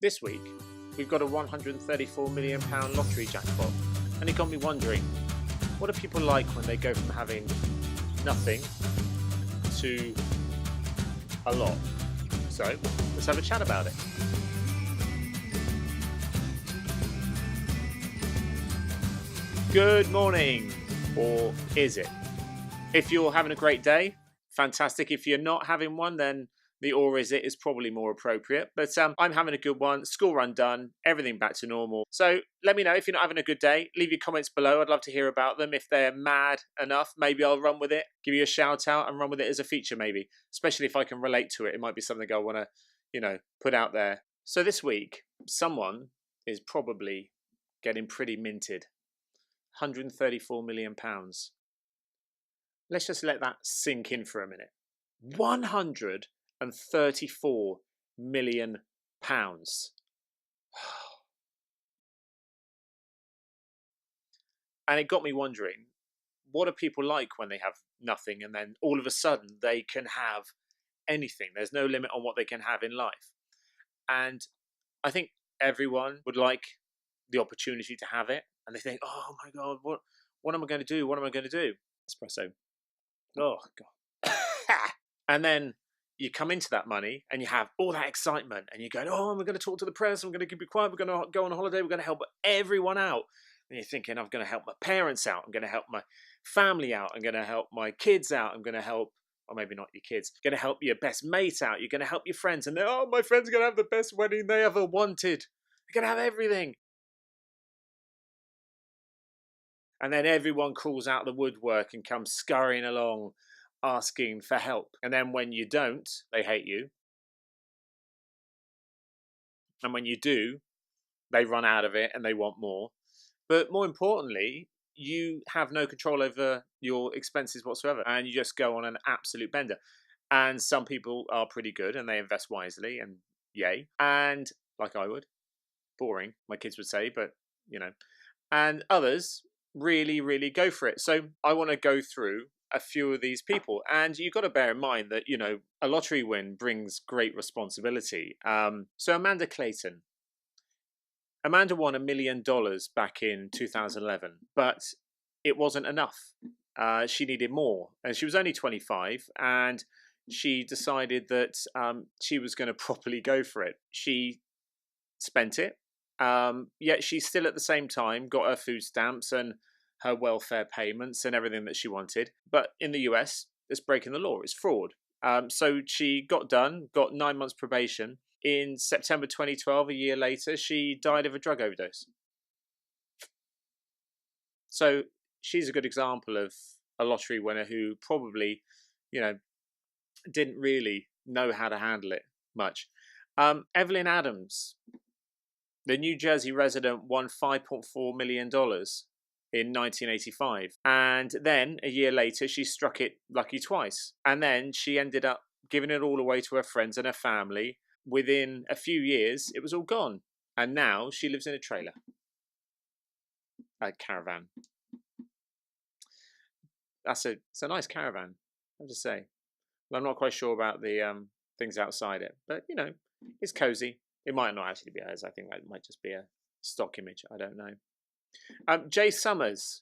This week, we've got a £134 million lottery jackpot, and it got me wondering, what are people like when they go from having nothing to a lot? So, let's have a chat about it. Good morning, or is it? If you're having a great day, fantastic. If you're not having one, then the or is it is probably more appropriate. But I'm having a good one. School run done. Everything back to normal. So let me know if you're not having a good day. Leave your comments below. I'd love to hear about them. If they're mad enough, maybe I'll run with it. Give you a shout out and run with it as a feature maybe. Especially if I can relate to it. It might be something I want to, put out there. So this week, someone is probably getting pretty minted. £134 million. Let's just let that sink in for a minute. £134 million. And it got me wondering, what are people like when they have nothing and then all of a sudden they can have anything? There's no limit on what they can have in life. And I think everyone would like the opportunity to have it. And they think, oh my God, what am I going to do? What am I going to do? Espresso. Oh, God. And then you come into that money and you have all that excitement and you're going, oh, we're going to talk to the press. I'm going to be quiet. We're going to go on holiday. We're going to help everyone out. And you're thinking, I'm going to help my parents out. I'm going to help my family out. I'm going to help my kids out. I'm going to help, or maybe not your kids, you're going to help your best mate out. You're going to help your friends. And oh, my friend's going to have the best wedding they ever wanted. They're going to have everything. And then everyone crawls out the woodwork and comes scurrying along asking for help. And then when you don't, they hate you. And when you do, they run out of it and they want more. But more importantly, you have no control over your expenses whatsoever. And you just go on an absolute bender. And some people are pretty good and they invest wisely and yay. And like I would, boring, my kids would say, but and others really, really go for it. So I want to go through a few of these people. And you've got to bear in mind that, a lottery win brings great responsibility. So Amanda Clayton. Amanda won $1 million back in 2011, but it wasn't enough. She needed more. And she was only 25, and she decided that she was going to properly go for it. She spent it. Yet she still at the same time got her food stamps and her welfare payments and everything that she wanted. But in the US, it's breaking the law. It's fraud. So she got 9 months probation. In September 2012, a year later, she died of a drug overdose. So she's a good example of a lottery winner who probably, didn't really know how to handle it much. Evelyn Adams, the New Jersey resident, won $5.4 million in 1985. And then a year later, she struck it lucky twice. And then she ended up giving it all away to her friends and her family. Within a few years, it was all gone. And now she lives in a trailer. A caravan. It's a nice caravan, I have to say. Well, I'm not quite sure about the things outside it. But, it's cozy. It might not actually be hers. I think that might just be a stock image. I don't know. Jay Summers.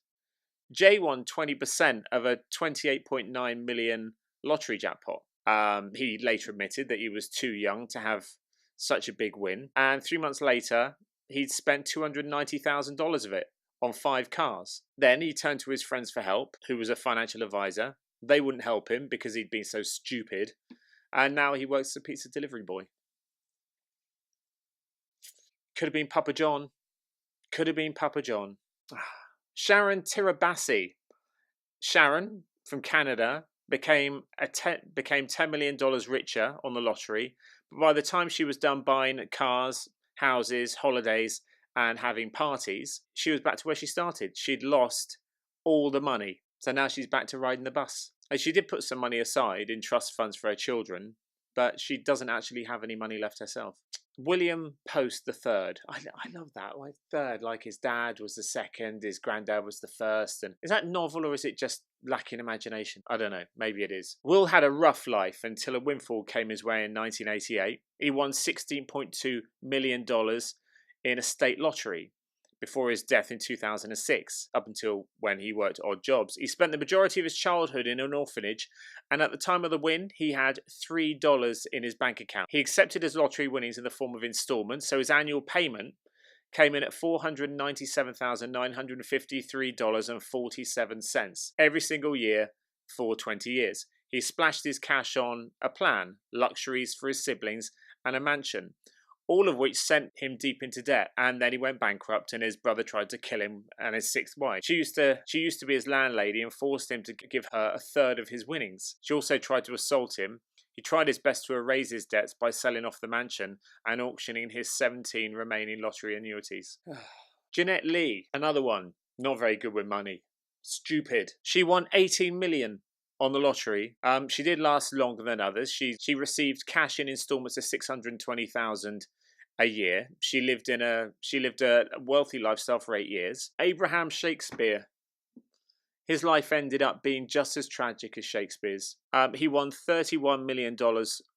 Jay won 20% of a $28.9 million lottery jackpot. He later admitted that he was too young to have such a big win. And 3 months later, he'd spent $290,000 of it on 5 cars. Then he turned to his friends for help, who was a financial advisor. They wouldn't help him because he'd been so stupid. And now he works as a pizza delivery boy. Could have been Papa John. Sharon Tirabassi. Sharon, from Canada, became $10 million richer on the lottery. But by the time she was done buying cars, houses, holidays, and having parties, she was back to where she started. She'd lost all the money. So now she's back to riding the bus. And she did put some money aside in trust funds for her children. but she doesn't actually have any money left herself. William Post the Third. I love that. Like third, like his dad was the second, his granddad was the first. And is that novel or is it just lacking imagination? I don't know. Maybe it is. Will had a rough life until a windfall came his way in 1988. He won $16.2 million in a state lottery before his death in 2006, up until when he worked odd jobs. He spent the majority of his childhood in an orphanage, and at the time of the win, he had $3 in his bank account. He accepted his lottery winnings in the form of installments, so his annual payment came in at $497,953.47 every single year for 20 years. He splashed his cash on a plan, luxuries for his siblings, and a mansion, all of which sent him deep into debt. And then he went bankrupt, and his brother tried to kill him and his sixth wife. She used to be his landlady and forced him to give her a third of his winnings. She also tried to assault him. He tried his best to erase his debts by selling off the mansion and auctioning his 17 remaining lottery annuities. Jeanette Lee, another one, not very good with money. Stupid. She won 18 million on the lottery. She did last longer than others. She received cash in installments of 620,000 a year. She lived a wealthy lifestyle for 8 years. Abraham Shakespeare. His life ended up being just as tragic as Shakespeare's. He won $31 million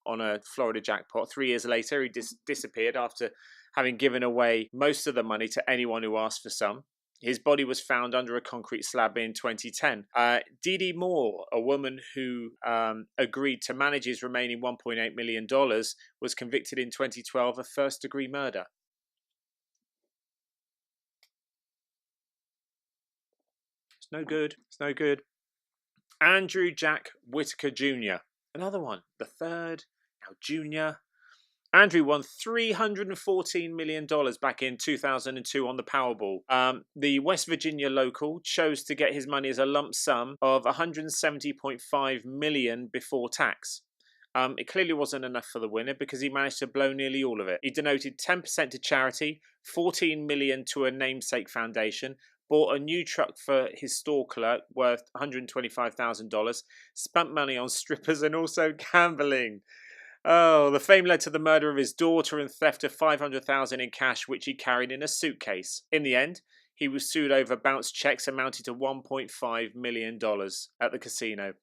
on a Florida jackpot. 3 years later, he disappeared after having given away most of the money to anyone who asked for some. His body was found under a concrete slab in 2010. Dee Dee Moore, a woman who agreed to manage his remaining $1.8 million, was convicted in 2012 of first-degree murder. It's no good. It's no good. Andrew Jack Whitaker Jr., another one, the third, now junior. Andrew won $314 million back in 2002 on the Powerball. The West Virginia local chose to get his money as a lump sum of $170.5 million before tax. It clearly wasn't enough for the winner because he managed to blow nearly all of it. He donated 10% to charity, $14 million to a namesake foundation, bought a new truck for his store clerk worth $125,000, spent money on strippers and also gambling. Oh, the fame led to the murder of his daughter and theft of $500,000 in cash, which he carried in a suitcase. In the end, he was sued over bounced checks amounting to $1.5 million at the casino.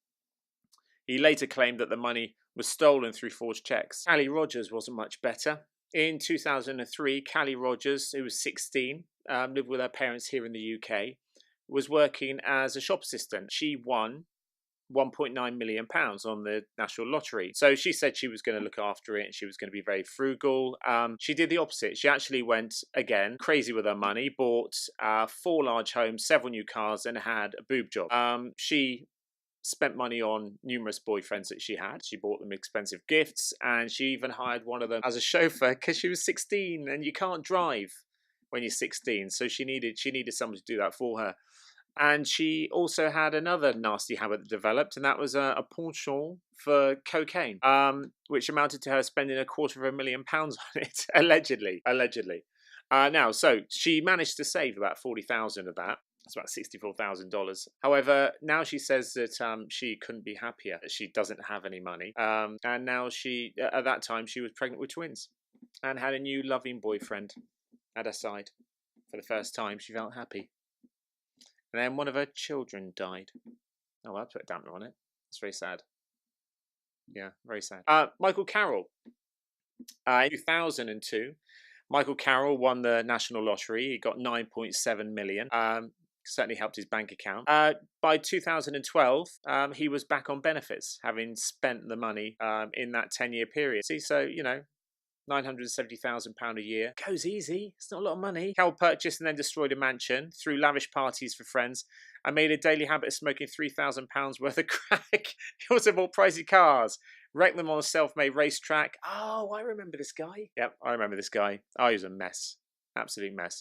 He later claimed that the money was stolen through forged checks. Callie Rogers wasn't much better. In 2003, Callie Rogers, who was 16, lived with her parents here in the UK, was working as a shop assistant. She won £1.9 million on the national lottery. So she said she was going to look after it and she was going to be very frugal. She did the opposite. She actually went, again, crazy with her money, bought 4 large homes, several new cars, and had a boob job. She spent money on numerous boyfriends that she had. She bought them expensive gifts, and she even hired one of them as a chauffeur because she was 16 and you can't drive when you're 16. So she needed someone to do that for her. And she also had another nasty habit that developed, and that was a penchant for cocaine, which amounted to her spending £250,000 on it, allegedly. Now, so she managed to save about 40,000 of that. That's about $64,000. However, now she says that she couldn't be happier, that she doesn't have any money. And now at that time, she was pregnant with twins and had a new loving boyfriend at her side. For the first time, she felt happy. And then one of her children died. Oh, well, I put a damper on it. It's very sad. Yeah, very sad. Michael Carroll. In 2002, Michael Carroll won the national lottery. He got $9.7 million. Certainly helped his bank account. By 2012, he was back on benefits, having spent the money in that 10-year period. See, so, £970,000 a year. Goes easy. It's not a lot of money. Carroll purchased and then destroyed a mansion, threw lavish parties for friends, and made a daily habit of smoking £3,000 worth of crack. He also bought pricey cars, wrecked them on a self-made racetrack. Oh, I remember this guy. Yep, I remember this guy. Oh, he was a mess. Absolute mess.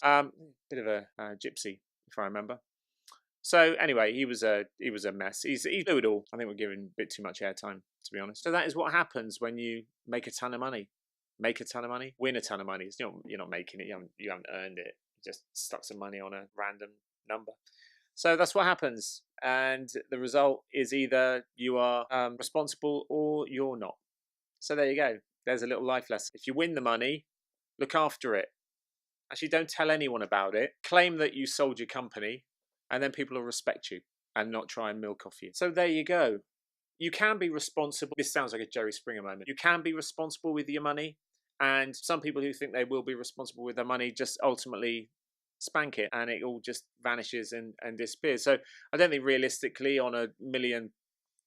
Bit of a gypsy, if I remember. So anyway, he was a mess. He knew it all. I think we're giving a bit too much airtime, to be honest. So that is what happens when you make a ton of money. Make a ton of money, win a ton of money. You're not making it. You haven't earned it. You just stuck some money on a random number. So that's what happens, and the result is either you are responsible or you're not. So there you go. There's a little life lesson. If you win the money, look after it. Actually, don't tell anyone about it. Claim that you sold your company, and then people will respect you and not try and milk off you. So there you go. You can be responsible. This sounds like a Jerry Springer moment. You can be responsible with your money. And some people who think they will be responsible with their money just ultimately spank it and it all just vanishes and disappears. So I don't think realistically on a million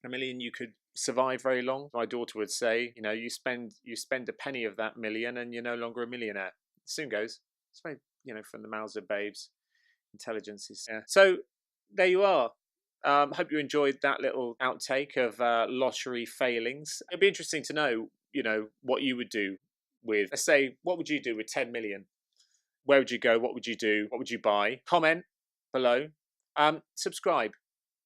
you could survive very long. My daughter would say, you know, you spend a penny of that million and you're no longer a millionaire. It soon goes. It's very, you know, from the mouths of babes. Intelligence is. Yeah. So there you are. Hope you enjoyed that little outtake of lottery failings. It'd be interesting to know, you know, what you would do with, let's say, what would you do with 10 million? Where would you go? What would you do? What would you buy? Comment below. Subscribe.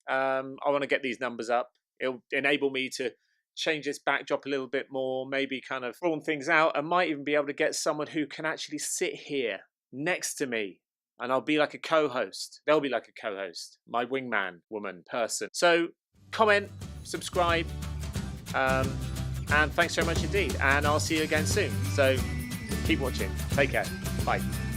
I want to get these numbers up. It'll enable me to change this backdrop a little bit more, maybe kind of prawn things out. I might even be able to get someone who can actually sit here next to me and I'll be like a co-host. They'll be like a co-host, my wingman, woman, person. So comment, subscribe, and thanks so much indeed. And I'll see you again soon. So keep watching. Take care. Bye.